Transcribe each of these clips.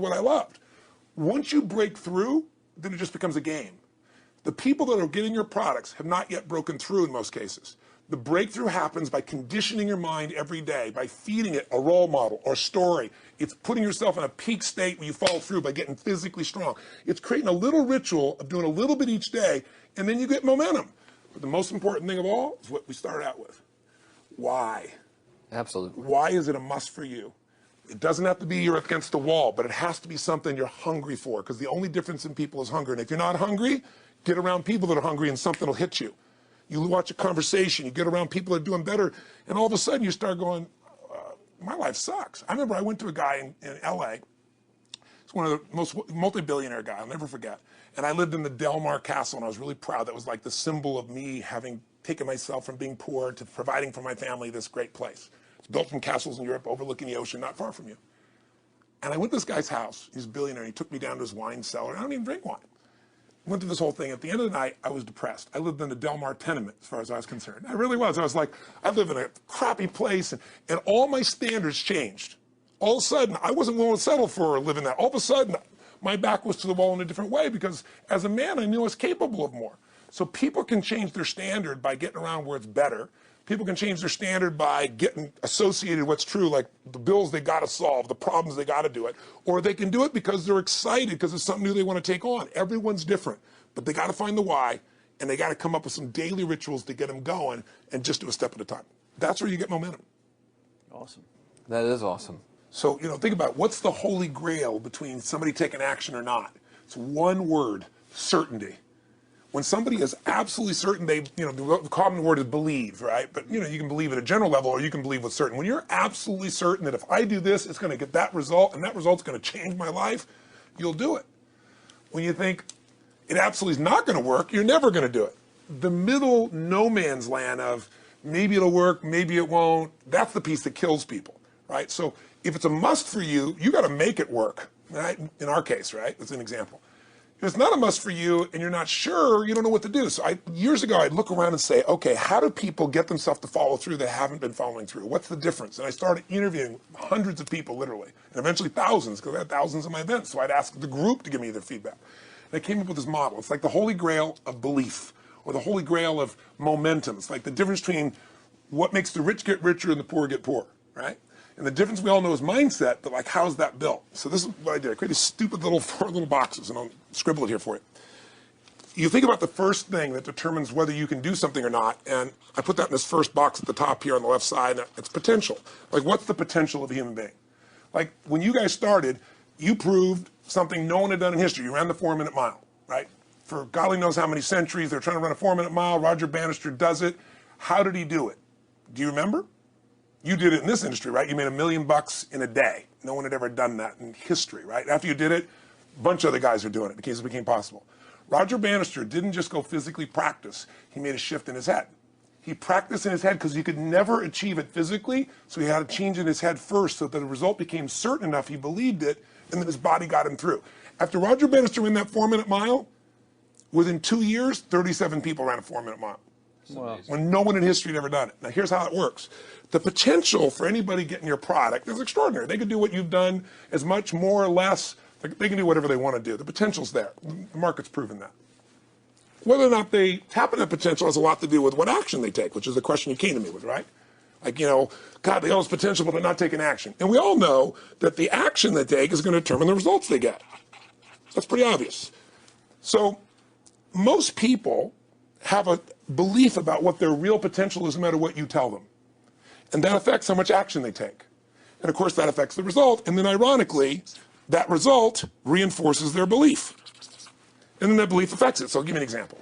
what I loved. Once you break through, then it just becomes a game. The people that are getting your products have not yet broken through in most cases. The breakthrough happens by conditioning your mind every day, by feeding it a role model or story. It's putting yourself in a peak state where you follow through by getting physically strong. It's creating a little ritual of doing a little bit each day, and then you get momentum. But the most important thing of all is what we started out with. Why? Absolutely. Why is it a must for you? It doesn't have to be you're against the wall, but it has to be something you're hungry for, because the only difference in people is hunger. And if you're not hungry, get around people that are hungry and something will hit you. You watch a conversation, you get around people that are doing better, and all of a sudden you start going, my life sucks. I remember I went to a guy in LA. It's one of the most multi-billionaire guy, I'll never forget. And I lived in the Del Mar Castle, and I was really proud. That was like the symbol of me having taken myself from being poor to providing for my family this great place. It's built from castles in Europe overlooking the ocean, not far from you. And I went to this guy's house. He's a billionaire. He took me down to his wine cellar. I don't even drink wine. Went through this whole thing. At the end of the night, I was depressed. I lived in the Del Mar tenement, as far as I was concerned. I really was. I was like, I live in a crappy place, and all my standards changed. All of a sudden, I wasn't willing to settle for living that. All of a sudden, my back was to the wall in a different way, because as a man, I knew I was capable of more. So people can change their standard by getting around where it's better. People can change their standard by getting associated with what's true, like the bills they got to solve, the problems they got to do it. Or they can do it because they're excited, because it's something new they want to take on. Everyone's different, but they got to find the why, and they got to come up with some daily rituals to get them going, and just do a step at a time. That's where you get momentum. Awesome. That is awesome. So, think about what's the holy grail between somebody taking action or not. It's one word: certainty. When somebody is absolutely certain, the common word is believe, right? But you can believe at a general level, or you can believe what's certain. When you're absolutely certain that if I do this, it's going to get that result, and that result's going to change my life, you'll do it. When you think it absolutely is not going to work, you're never going to do it. The middle no man's land of maybe it'll work, maybe it won't, that's the piece that kills people, right? So if it's a must for you, you got to make it work, right? In our case, right? That's an example. If it's not a must for you and you're not sure, you don't know what to do. So years ago, I'd look around and say, okay, how do people get themselves to follow through that haven't been following through? What's the difference? And I started interviewing hundreds of people, literally, and eventually thousands, because I had thousands of my events. So I'd ask the group to give me their feedback. And I came up with this model. It's like the holy grail of belief, or the holy grail of momentum. It's like the difference between what makes the rich get richer and the poor get poor, right? And the difference we all know is mindset, but like, how's that built? So this is what I did. I created stupid four little boxes, and I'll scribble it here for you. You think about the first thing that determines whether you can do something or not, and I put that in this first box at the top here on the left side. It's potential. Like, what's the potential of a human being? Like, when you guys started, you proved something no one had done in history. You ran the 4-minute mile, right? For golly knows how many centuries, they're trying to run a 4-minute mile. Roger Bannister does it. How did he do it? Do you remember? You did it in this industry, right? You made $1 million in a day. No one had ever done that in history, right? After you did it, a bunch of other guys are doing it because it became possible. Roger Bannister didn't just go physically practice. He made a shift in his head. He practiced in his head because he could never achieve it physically, so he had to change in his head first so that the result became certain enough he believed it, and then his body got him through. After Roger Bannister ran that 4-minute mile, within 2 years, 37 people ran a 4-minute mile. Wow. When no one in history had ever done it. Now here's how it works. The potential for anybody getting your product is extraordinary. They can do what you've done as much, more or less. They can do whatever they want to do. The potential's there. The market's proven that. Whether or not they tap into that potential has a lot to do with what action they take, which is the question you came to me with, right? Like, God, they all have potential, but they're not taking action. And we all know that the action they take is going to determine the results they get. That's pretty obvious. So most people have a belief about what their real potential is no matter what you tell them. And that affects how much action they take. And of course that affects the result. And then ironically, that result reinforces their belief. And then that belief affects it. So I'll give you an example.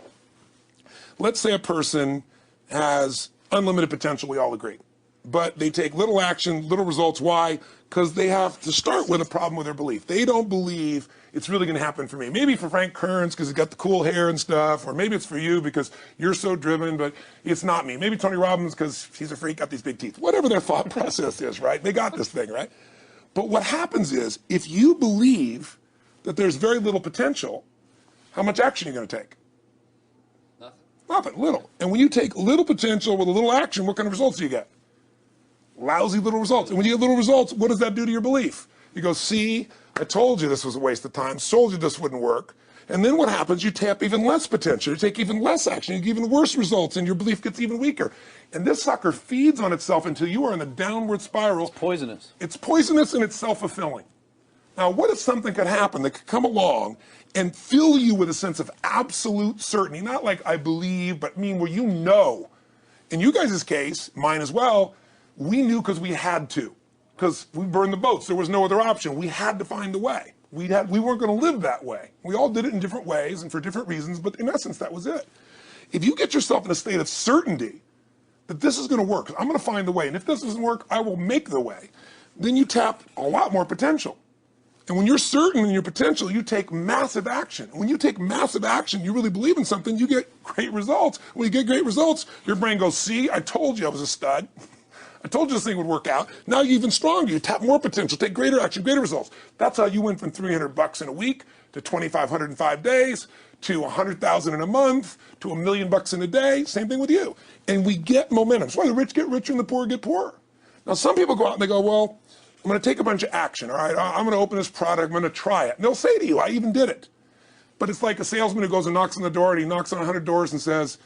Let's say a person has unlimited potential, we all agree. But they take little action, little results. Why? Because they have to start with a problem with their belief. They don't believe it's really going to happen for me. Maybe for Frank Kearns because he's got the cool hair and stuff, or maybe it's for you because you're so driven, but it's not me. Maybe Tony Robbins because he's a freak, got these big teeth. Whatever their thought process is, right? They got this thing, right? But what happens is, if you believe that there's very little potential, how much action are you going to take? Nothing, little. And when you take little potential with a little action, what kind of results do you get? Lousy little results. And when you get little results, what does that do to your belief? You go, see, I told you this was a waste of time, told you this wouldn't work. And then what happens? You tap even less potential. You take even less action. You get even worse results, and your belief gets even weaker. And this sucker feeds on itself until you are in a downward spiral. It's poisonous. It's poisonous and it's self-fulfilling. Now, what if something could happen that could come along and fill you with a sense of absolute certainty? Not like I believe, but where you know. In you guys' case, mine as well, we knew because we had to. Because we burned the boats. There was no other option. We had to find a way. We weren't going to live that way. We all did it in different ways and for different reasons, but in essence, that was it. If you get yourself in a state of certainty that this is going to work, I'm going to find the way, and if this doesn't work, I will make the way, then you tap a lot more potential. And when you're certain in your potential, you take massive action. When you take massive action, you really believe in something, you get great results. When you get great results, your brain goes, see, I told you I was a stud. I told you this thing would work out. Now you're even stronger. You tap more potential, take greater action, greater results. That's how you went from $300 in a week to $2,500 in 5 days to $100,000 in a month to $1 million in a day. Same thing with you. And we get momentum. That's why the rich get richer and the poor get poorer. Now some people go out and they go, well, I'm going to take a bunch of action. All right, I'm going to open this product. I'm going to try it. And they'll say to you, I even did it. But it's like a salesman who goes and knocks on the door, and he knocks on 100 doors and says,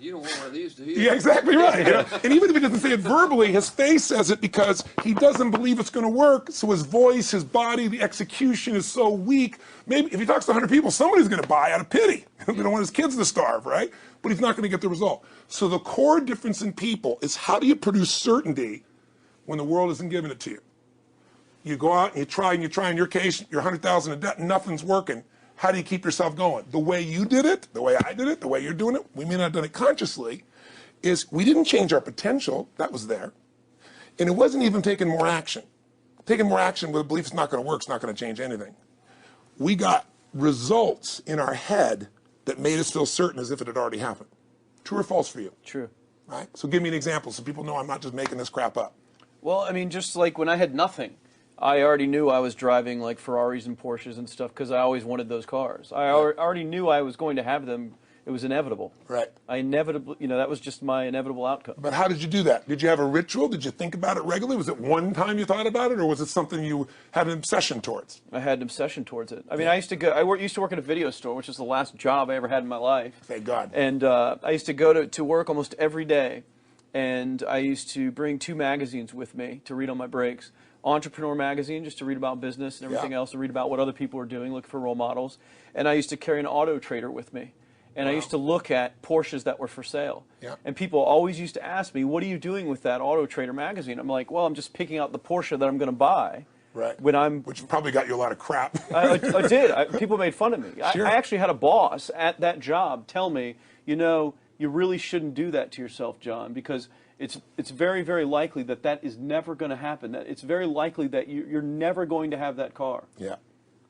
you don't want one of these, do you? yeah, exactly right. You know? And even if he doesn't say it verbally, his face says it because he doesn't believe it's going to work. So his voice, his body, the execution is so weak. Maybe if he talks to 100 people, somebody's going to buy out of pity. They don't want his kids to starve, right? But he's not going to get the result. So the core difference in people is how do you produce certainty when the world isn't giving it to you? You go out and you try. In your case, you're 100,000 in debt and nothing's working. How do you keep yourself going? The way you did it, the way I did it, the way you're doing it, we may not have done it consciously, is we didn't change our potential. That was there. And it wasn't even taking more action. Taking more action with a belief it's not going to work, it's not going to change anything. We got results in our head that made us feel certain as if it had already happened. True or false for you? True. Right? So give me an example so people know I'm not just making this crap up. Well, I mean, just like when I had nothing, I already knew I was driving like Ferraris and Porsches and stuff because I always wanted those cars. I already knew I was going to have them. It was inevitable. Right. I inevitably, that was just my inevitable outcome. But how did you do that? Did you have a ritual? Did you think about it regularly? Was it one time you thought about it, or was it something you had an obsession towards? I had an obsession towards it. I mean, I used to work at a video store, which was the last job I ever had in my life. Thank God. And I used to go to work almost every day, and I used to bring 2 magazines with me to read on my breaks. Entrepreneur magazine, just to read about business and everything else, to read about what other people are doing, look for role models. And I used to carry an Auto Trader with me. And I used to look at Porsches that were for sale. Yeah. And people always used to ask me, what are you doing with that Auto Trader magazine? I'm like, well, I'm just picking out the Porsche that I'm going to buy. Right. Which probably got you a lot of crap. I did. People made fun of me. Sure. I actually had a boss at that job tell me, you really shouldn't do that to yourself, John, because it's very, very likely that is never going to happen. That it's very likely that you're never going to have that car. Yeah.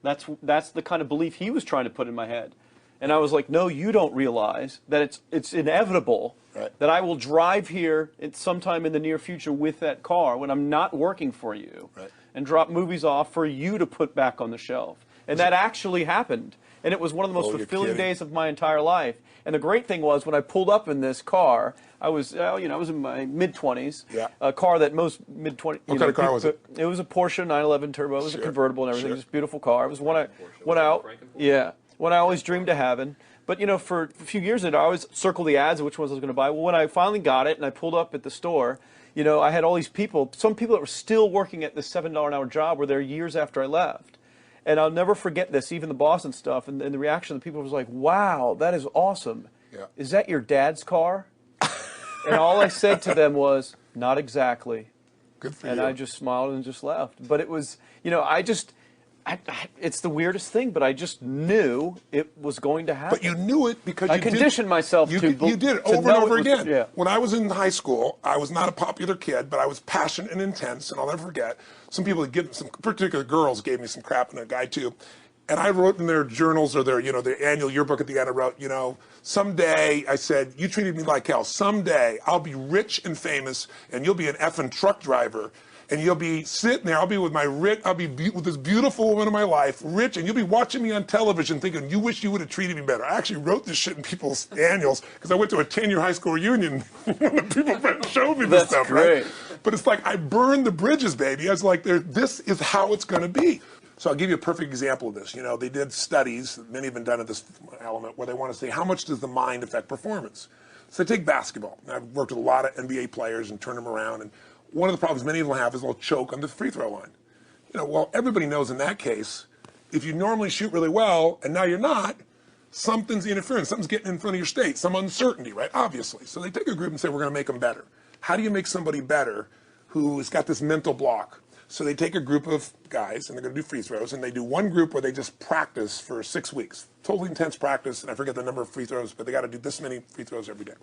That's the kind of belief he was trying to put in my head. And I was like, no, you don't realize that it's inevitable that I will drive here sometime in the near future with that car when I'm not working for you and drop movies off for you to put back on the shelf. And that actually happened. And it was one of the most fulfilling days of my entire life. And the great thing was when I pulled up in this car, I was in my mid-20s. Yeah. A car that most mid-20s. What kind of car was it? It was a Porsche 911 Turbo. It was a convertible and everything. It was a beautiful car. It was one I always dreamed of having. But for a few years I always circled the ads of which ones I was going to buy. Well, when I finally got it and I pulled up at the store, I had all these people. Some people that were still working at this $7 an hour job were there years after I left. And I'll never forget this, even the boss and stuff, and the reaction of the people was like, wow, that is awesome. Yeah. Is that your dad's car? And all I said to them was, not exactly. Good for you. And I just smiled and just left. But it was, it's the weirdest thing, but I just knew it was going to happen. But you knew it because I conditioned myself to you did it over and over again. Yeah. When I was in high school, I was not a popular kid, but I was passionate and intense, and I'll never forget. Some particular girls gave me some crap, and a guy too. And I wrote in their journals or their annual yearbook at the end, I wrote, someday, I said, you treated me like hell. Someday I'll be rich and famous, and you'll be an effing truck driver. And you'll be sitting there, I'll be with with this beautiful woman of my life, rich, and you'll be watching me on television thinking, you wish you would have treated me better. I actually wrote this shit in people's annuals because I went to a 10-year high school reunion and people showed me this stuff, great. Right? But it's like, I burned the bridges, baby. I was like, this is how it's going to be. So I'll give you a perfect example of this. You know, they did studies, many have been done at this element, where they want to say how much does the mind affect performance. So take basketball. I've worked with a lot of NBA players and turned them around, and one of the problems many of them have is they'll choke on the free throw line. You know, well, everybody knows in that case, if you normally shoot really well and now you're not, something's interfering, something's getting in front of your state, some uncertainty, right? Obviously. So they take a group and say, we're going to make them better. How do you make somebody better who has got this mental block? So they take a group of guys and they're going to do free throws, and they do one group where they just practice for 6 weeks. Totally intense practice, and I forget the number of free throws, but they got to do this many free throws every day.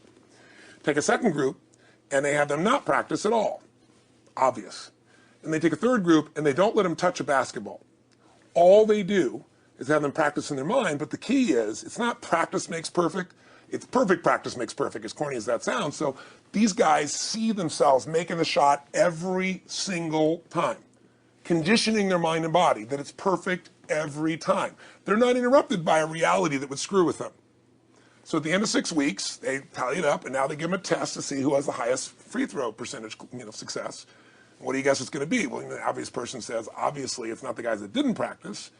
Take a second group and they have them not practice at all. Obvious. And they take a third group and they don't let them touch a basketball. All they do is have them practice in their mind, but the key is it's not practice makes perfect, it's perfect practice makes perfect, as corny as that sounds. So these guys see themselves making the shot every single time, conditioning their mind and body that it's perfect every time. They're not interrupted by a reality that would screw with them. So at the end of 6 weeks, they tally it up, and now they give them a test to see who has the highest free throw percentage, success. What do you guess it's going to be? Well, the obvious person says, obviously, it's not the guys that didn't practice,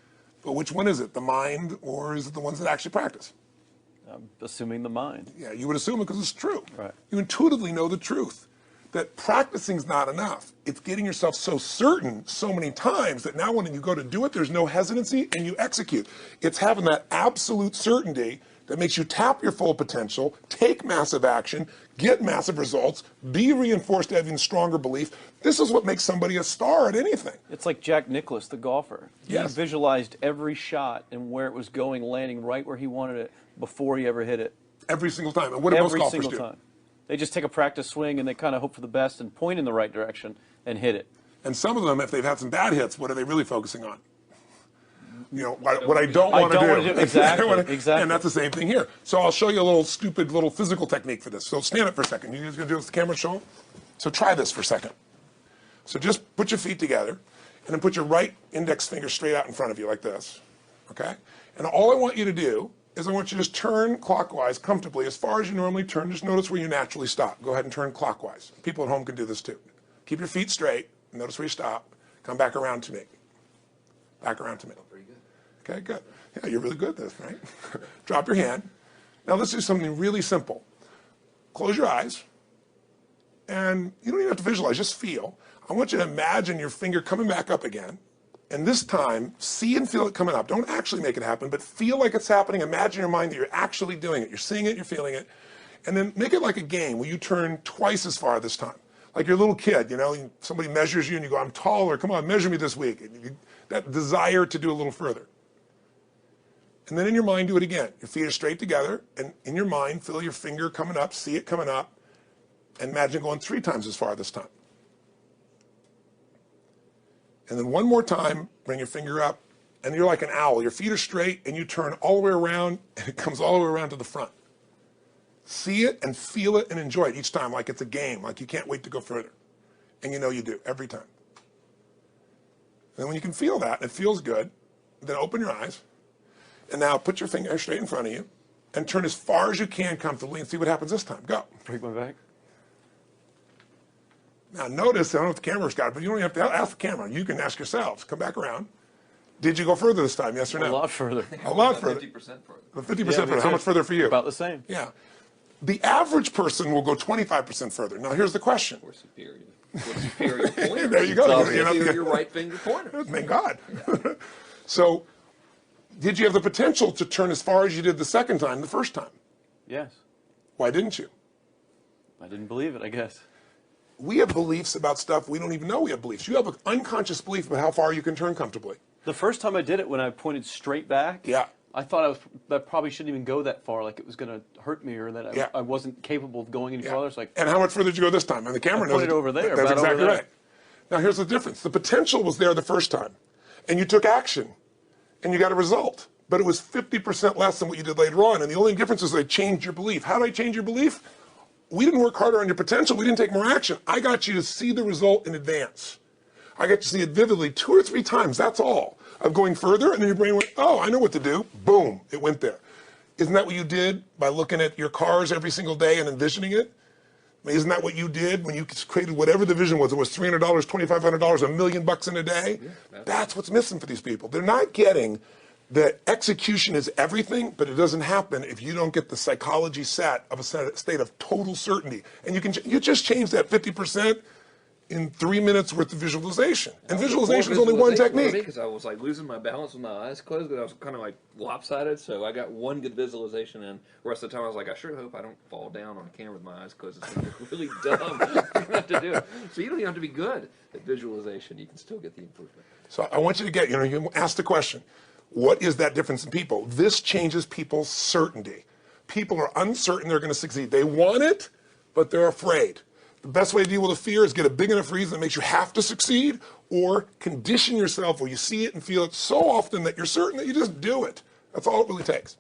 but which one is it, the mind, or is it the ones that actually practice? I'm assuming the mind. Yeah, you would assume it because it's true. Right. You intuitively know the truth, that practicing's not enough. It's getting yourself so certain so many times that now when you go to do it, there's no hesitancy and you execute. It's having that absolute certainty that makes you tap your full potential, take massive action, get massive results, be reinforced to having stronger belief. This is what makes somebody a star at anything. It's like Jack Nicklaus, the golfer. Yes. He visualized every shot and where it was going, landing right where he wanted it before he ever hit it. Every single time. And what do most Every golfers single do? time. They just take a practice swing and they kind of hope for the best and point in the right direction and hit it. And some of them, if they've had some bad hits, what are they really focusing on? You know, what I don't want to do. Exactly, exactly. And that's the same thing here. So I'll show you a little stupid little physical technique for this. So stand up for a second. You guys going to do this with the camera, show them? So try this for a second. So just put your feet together and then put your right index finger straight out in front of you like this, okay? And all I want you to do is I want you to just turn clockwise comfortably as far as you normally turn. Just notice where you naturally stop. Go ahead and turn clockwise. People at home can do this too. Keep your feet straight. Notice where you stop. Come back around to me. Back around to me. Pretty good. Okay, good. Yeah, you're really good at this, right? Drop your hand. Now let's do something really simple. Close your eyes. And you don't even have to visualize, just feel. I want you to imagine your finger coming back up again. And this time, see and feel it coming up. Don't actually make it happen, but feel like it's happening. Imagine in your mind that you're actually doing it. You're seeing it, you're feeling it. And then make it like a game where you turn twice as far this time. Like you're a little kid, you know, somebody measures you and you go, I'm taller, come on, measure me this week. And that desire to do a little further. And then in your mind, do it again. Your feet are straight together, and in your mind, feel your finger coming up, see it coming up, and imagine going 3 times as far this time. And then one more time, bring your finger up, and you're like an owl. Your feet are straight, and you turn all the way around, and it comes all the way around to the front. See it and feel it and enjoy it each time, like it's a game, like you can't wait to go further. And you know you do, every time. And then when you can feel that, and it feels good, then open your eyes, and now put your finger straight in front of you, and turn as far as you can comfortably, and see what happens this time. Go. Break my back. Now notice, I don't know if the camera's got it, but you don't have to ask the camera. You can ask yourselves. Come back around. Did you go further this time, yes or no? A lot further. A lot further. 50% further. 50% me further. How too. much further for you? About the same. Yeah. The average person will go 25% further. Now here's the question. We're superior. We're superior pointer. There you go. So You know, superior right finger pointer. Thank God. So, did you have the potential to turn as far as you did the second time, the first time? Yes. Why didn't you? I didn't believe it, I guess. We have beliefs about stuff we don't even know we have beliefs. You have an unconscious belief about how far you can turn comfortably. The first time I did it, when I pointed straight back, Yeah. I thought I probably shouldn't even go that far, like it was going to hurt me or that Yeah. I wasn't capable of going any farther. It's like, And how much further did you go this time? And the camera I knows pointed over there, That's about over exactly there. right. Now here's the difference. The potential was there the first time, and you took action, and you got a result. But it was 50% less than what you did later on. And the only difference is they changed your belief. How did I change your belief? We didn't work harder on your potential. We didn't take more action. I got you to see the result in advance. I got you to see it vividly 2 or 3 times. That's all. Of going further, and then your brain went, oh, I know what to do. Boom, it went there. Isn't that what you did by looking at your cars every single day and envisioning it? I mean, isn't that what you did when you created whatever the vision was? It was $300, $2,500, $1 million in a day. Yeah, that's what's missing for these people. They're not getting that execution is everything, but it doesn't happen if you don't get the psychology set of a state of total certainty. And you just change that 50% in 3 minutes worth of visualization. And visualization is only one technique. Because I was like losing my balance with my eyes closed, because I was kind of like lopsided. So I got one good visualization, and the rest of the time I was like, I sure hope I don't fall down on camera with my eyes closed. It's gonna look really dumb not to do it. So you don't even have to be good at visualization. You can still get the improvement. So I want you to get, you ask the question, what is that difference in people? This changes people's certainty. People are uncertain they're going to succeed. They want it, but they're afraid. The best way to deal with a fear is get a big enough reason that makes you have to succeed, or condition yourself where you see it and feel it so often that you're certain that you just do it. That's all it really takes.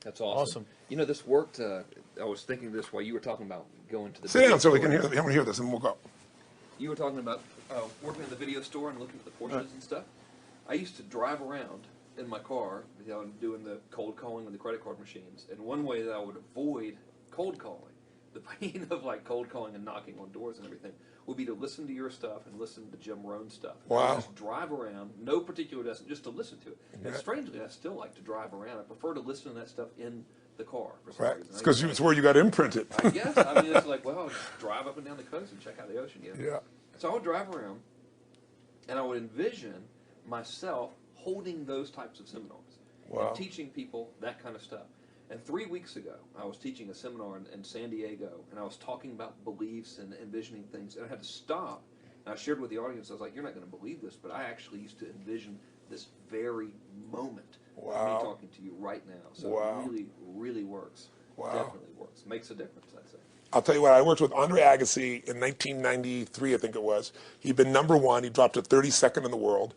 That's awesome. You know, this worked. I was thinking this while you were talking about going to the Sit down so we can hear, hear this, and we'll go. You were talking about working in the video store and looking at the Porsches and stuff. I used to drive around in my car, doing the cold calling with the credit card machines. And one way that I would avoid cold calling, the pain of like cold calling and knocking on doors and everything, would be to listen to your stuff and listen to Jim Rohn stuff. Wow. Just drive around, no particular destination, just to listen to it. And strangely, I still like to drive around. I prefer to listen to that stuff in the car for some reason. It's because it's where you got imprinted. I guess. I mean, it's like, well, I'll just drive up and down the coast and check out the ocean. Yeah. So I would drive around, and I would envision myself holding those types of seminars and teaching people that kind of stuff. And 3 weeks ago, I was teaching a seminar in San Diego, and I was talking about beliefs and envisioning things, and I had to stop. And I shared with the audience, I was like, you're not going to believe this, but I actually used to envision this very moment of me talking to you right now. So it really, really works. Definitely works. Makes a difference, I'd say. I'll tell you what, I worked with Andre Agassi in 1993, I think it was. He'd been #1. He dropped to 32nd in the world.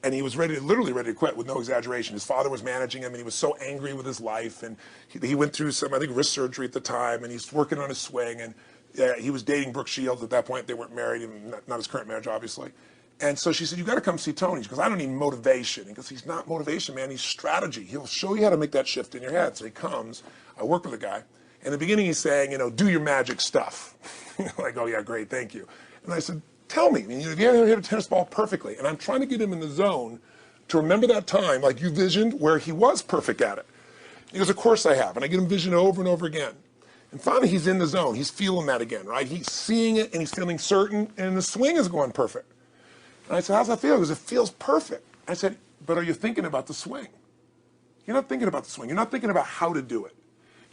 And he was literally ready to quit, with no exaggeration. His father was managing him, and he was so angry with his life. And he went through some, I think, wrist surgery at the time, and he's working on his swing. And he was dating Brooke Shields at that point. They weren't married, and not his current marriage, obviously. And so she said, you got to come see Tony. She goes, I don't need motivation. He goes, he's not motivation, man. He's strategy. He'll show you how to make that shift in your head. So he comes. I work with a guy. In the beginning, he's saying, do your magic stuff. Like, oh, yeah, great, thank you. And I said, tell me, if you ever hit a tennis ball perfectly, and I'm trying to get him in the zone to remember that time, like you visioned, where he was perfect at it. He goes, of course I have. And I get him vision over and over again. And finally, he's in the zone. He's feeling that again, right? He's seeing it, and he's feeling certain, and the swing is going perfect. And I said, how's that feel? He goes, it feels perfect. I said, but are you thinking about the swing? You're not thinking about the swing. You're not thinking about how to do it.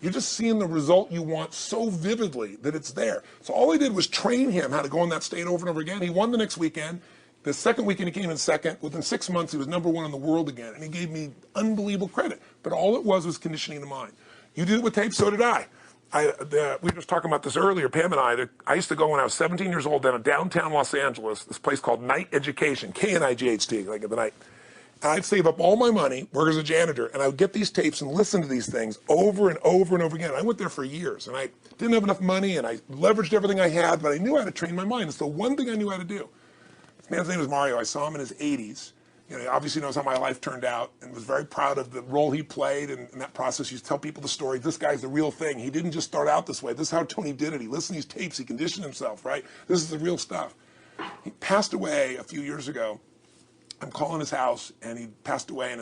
You're just seeing the result you want so vividly that it's there. So all I did was train him how to go in that state over and over again. He won the next weekend. The second weekend he came in second. Within 6 months, he was #1 in the world again. And he gave me unbelievable credit. But all it was conditioning the mind. You did it with tape, so did I. We were just talking about this earlier, Pam and I. I used to go when I was 17 years old down in downtown Los Angeles, this place called Night Education, K-N-I-G-H-T, like at the night. And I'd save up all my money, work as a janitor, and I would get these tapes and listen to these things over and over and over again. I went there for years, and I didn't have enough money, and I leveraged everything I had, but I knew how to train my mind. It's the one thing I knew how to do. This man's name is Mario. I saw him in his 80s. He obviously knows how my life turned out, and was very proud of the role he played in that process. He used to tell people the story. This guy's the real thing. He didn't just start out this way. This is how Tony did it. He listened to these tapes. He conditioned himself, right? This is the real stuff. He passed away a few years ago. I'm calling his house, and he passed away, and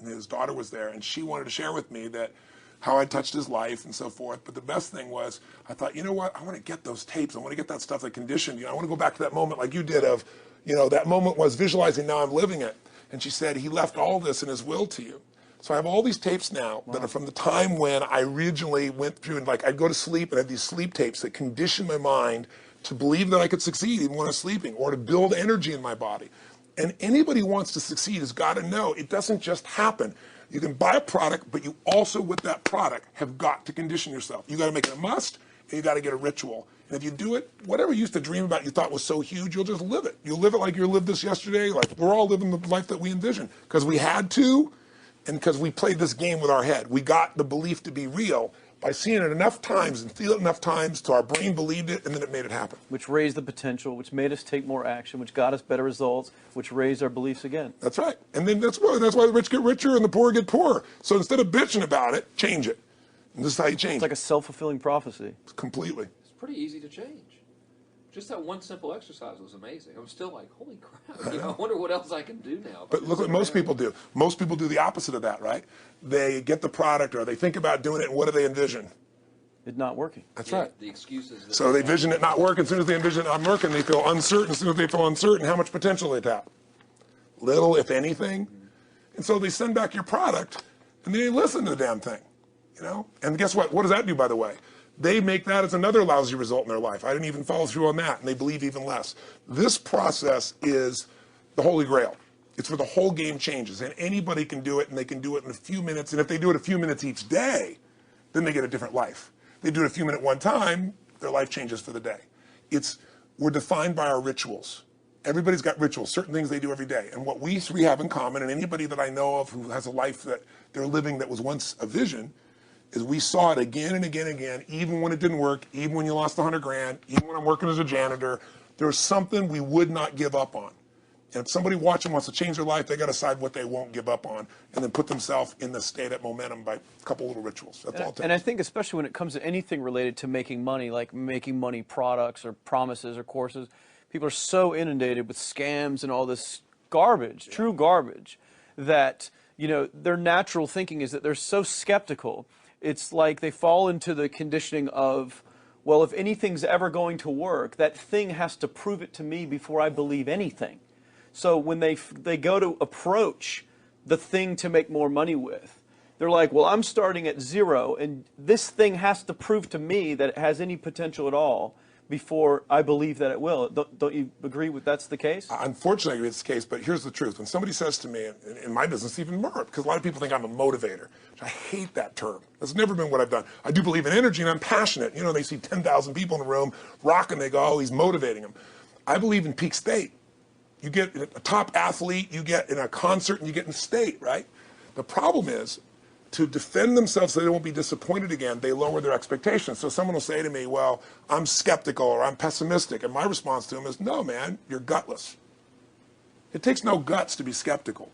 his daughter was there, and she wanted to share with me that how I touched his life and so forth. But the best thing was, I thought, you know what? I want to get those tapes. I want to get that stuff that conditioned. I want to go back to that moment like you did of, that moment was visualizing, now I'm living it. And she said, he left all this in his will to you. So I have all these tapes now that are from the time when I originally went through, and I'd go to sleep and I had these sleep tapes that conditioned my mind to believe that I could succeed even when I was sleeping, or to build energy in my body. And anybody who wants to succeed has got to know it doesn't just happen. You can buy a product, but you also, with that product, have got to condition yourself. You got to make it a must, and you got to get a ritual. And if you do it, whatever you used to dream about you thought was so huge, you'll just live it. You'll live it like you lived this yesterday, like we're all living the life that we envisioned. Because we had to, and because we played this game with our head. We got the belief to be real by seeing it enough times and feel it enough times till our brain believed it, and then it made it happen. Which raised the potential, which made us take more action, which got us better results, which raised our beliefs again. That's right. And then that's why the rich get richer and the poor get poorer. So instead of bitching about it, change it. And this is how you change it. It's like a self-fulfilling prophecy. Completely. pretty easy to change. Just that one simple exercise was amazing. I'm still like, holy crap! I wonder what else I can do now. But look what most people do. Most people do the opposite of that, right? They get the product or they think about doing it, and what do they envision? It's not working. That's right. The excuses. So they envision it not working. As soon as they envision it not working, they feel uncertain. As soon as they feel uncertain, how much potential they tap? Little, if anything. And so they send back your product, and they listen to the damn thing, And guess what? What does that do, by the way? They make that as another lousy result in their life. I didn't even follow through on that, and they believe even less. This process is the Holy Grail. It's where the whole game changes, and anybody can do it, and they can do it in a few minutes. And if they do it a few minutes each day, then they get a different life. They do it a few minutes one time, their life changes for the day. We're defined by our rituals. Everybody's got rituals, certain things they do every day. And what we three have in common, and anybody that I know of who has a life that they're living that was once a vision, is we saw it again and again and again, even when it didn't work, even when you lost 100 grand, even when I'm working as a janitor, there's something we would not give up on. And if somebody watching wants to change their life, they got to decide what they won't give up on and then put themselves in the state at momentum by a couple little rituals. That's all it takes. And I think especially when it comes to anything related to making money, like making money products or promises or courses, people are so inundated with scams and all this garbage, true garbage, that their natural thinking is that they're so skeptical. It's like they fall into the conditioning of, well, if anything's ever going to work, that thing has to prove it to me before I believe anything. So when they go to approach the thing to make more money with, they're like, well, I'm starting at zero, and this thing has to prove to me that it has any potential at all before I believe that it will. Don't you agree with that's the case? Unfortunately, it's the case, but here's the truth. When somebody says to me, in my business, even more, because a lot of people think I'm a motivator. I hate that term. That's never been what I've done. I do believe in energy, and I'm passionate. They see 10,000 people in a room rocking, they go, oh, he's motivating them. I believe in peak state. You get a top athlete, you get in a concert, and you get in state, right? The problem is, to defend themselves so they won't be disappointed again, they lower their expectations. So someone will say to me, well, I'm skeptical or I'm pessimistic. And my response to them is, no, man, you're gutless. It takes no guts to be skeptical.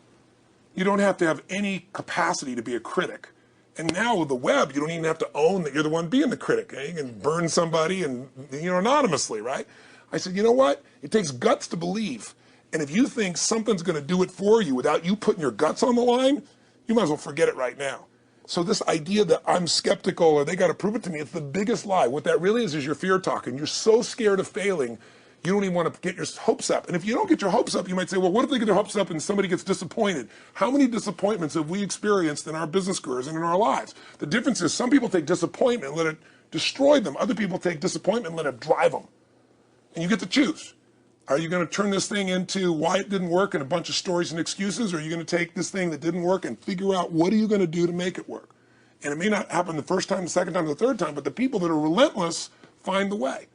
You don't have to have any capacity to be a critic. And now with the web, you don't even have to own that you're the one being the critic. You can burn somebody and anonymously, right? I said, you know what? It takes guts to believe. And if you think something's going to do it for you without you putting your guts on the line, you might as well forget it right now. So this idea that I'm skeptical or they got to prove it to me, it's the biggest lie. What that really is your fear talking. You're so scared of failing, you don't even want to get your hopes up. And if you don't get your hopes up, you might say, well, what if they get their hopes up and somebody gets disappointed? How many disappointments have we experienced in our business careers and in our lives? The difference is some people take disappointment and let it destroy them. Other people take disappointment and let it drive them. And you get to choose. Are you going to turn this thing into why it didn't work and a bunch of stories and excuses? Or are you going to take this thing that didn't work and figure out what are you going to do to make it work? And it may not happen the first time, the second time, the third time, but the people that are relentless find the way.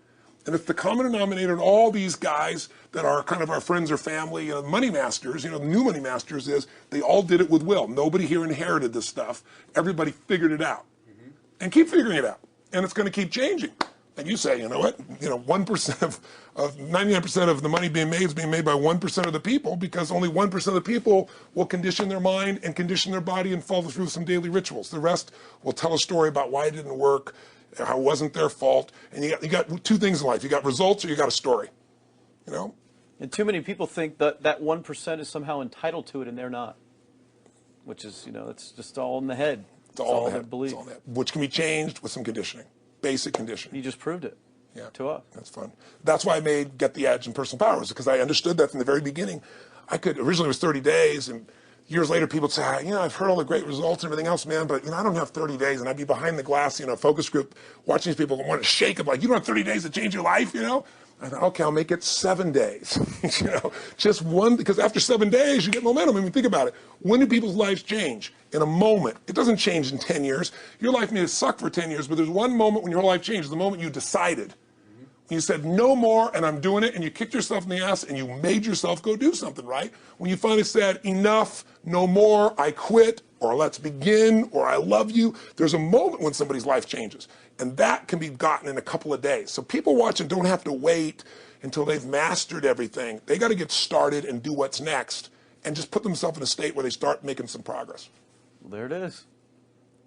And it's the common denominator in all these guys that are kind of our friends or family, money masters, the new money masters is they all did it with will. Nobody here inherited this stuff. Everybody figured it out. And keep figuring it out. And it's going to keep changing. And you say, you know what? 1% of 99% of the money being made is being made by 1% of the people because only 1% of the people will condition their mind and condition their body and follow through some daily rituals. The rest will tell a story about why it didn't work, how it wasn't their fault. And you got two things in life. You got results or you got a story. And too many people think that 1% is somehow entitled to it and they're not. Which is, it's just all in the head. It's all in the head. Belief. It's all in the head. Which can be changed with some conditioning. Basic conditioning. You just proved it. Yeah, to us. That's fun. That's why I made Get the Edge and Personal Powers, because I understood that from the very beginning. Originally it was 30 days, and years later people would say, I've heard all the great results and everything else, man, but I don't have 30 days, and I'd be behind the glass, focus group, watching these people and want to shake them, like, you don't have 30 days to change your life, I thought, okay, I'll make it 7 days, just one, because after 7 days you get momentum. I mean, think about it. When do people's lives change? In a moment. It doesn't change in 10 years. Your life may have sucked for 10 years, but there's one moment when your whole life changed, the moment you decided. When you said, no more, and I'm doing it, and you kicked yourself in the ass, and you made yourself go do something, right? When you finally said, enough, no more, I quit, or let's begin, or I love you, there's a moment when somebody's life changes. And that can be gotten in a couple of days. So people watching don't have to wait until they've mastered everything. They got to get started and do what's next, and just put themselves in a state where they start making some progress. Well, there it is.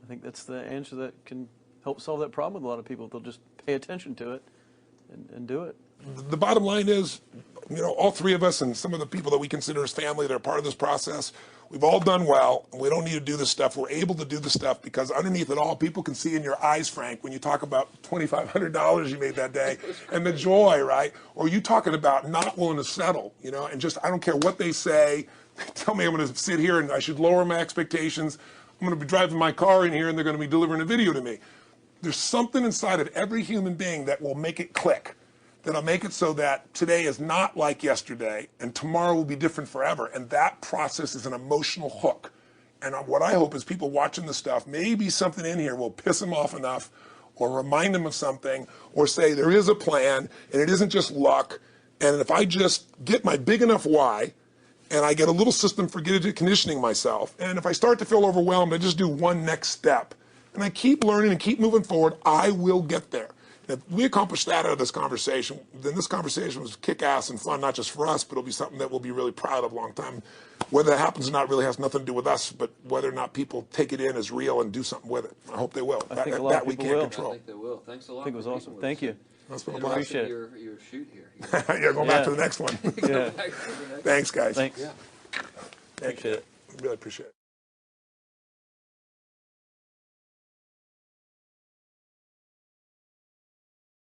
I think that's the answer that can help solve that problem with a lot of people. They'll just pay attention to it and do it. The bottom line is, you know, all three of us and some of the people that we consider as family that are part of this process, we've all done well, and we don't need to do this stuff. We're able to do the stuff because underneath it all, people can see in your eyes, Frank, when you talk about $2,500 you made that day and the joy, right? Or you talking about not willing to settle, you know, and just, I don't care what they say. They tell me I'm going to sit here and I should lower my expectations. I'm going to be driving my car in here and they're going to be delivering a video to me. There's something inside of every human being that will make it click. That'll make it so that today is not like yesterday and tomorrow will be different forever. And that process is an emotional hook. And what I hope is people watching this stuff, maybe something in here will piss them off enough or remind them of something or say there is a plan and it isn't just luck. And if I just get my big enough why and I get a little system for conditioning myself, and if I start to feel overwhelmed, I just do one next step. And I keep learning and keep moving forward, I will get there. If we accomplish that out of this conversation, then this conversation was kick-ass and fun, not just for us, but it'll be something that we'll be really proud of a long time. Whether that happens or not really has nothing to do with us, but whether or not people take it in as real and do something with it. I hope they will. I think a lot of we people can't will. control. I think they will. Thanks a lot. I think it was awesome. Thank you. That's been a Interesting blast. Appreciate it. your shoot here. Yeah, going back to the next one. Yeah. Back to the next Thanks, guys. Thanks. Yeah. Thank Appreciate you. it. Really appreciate it.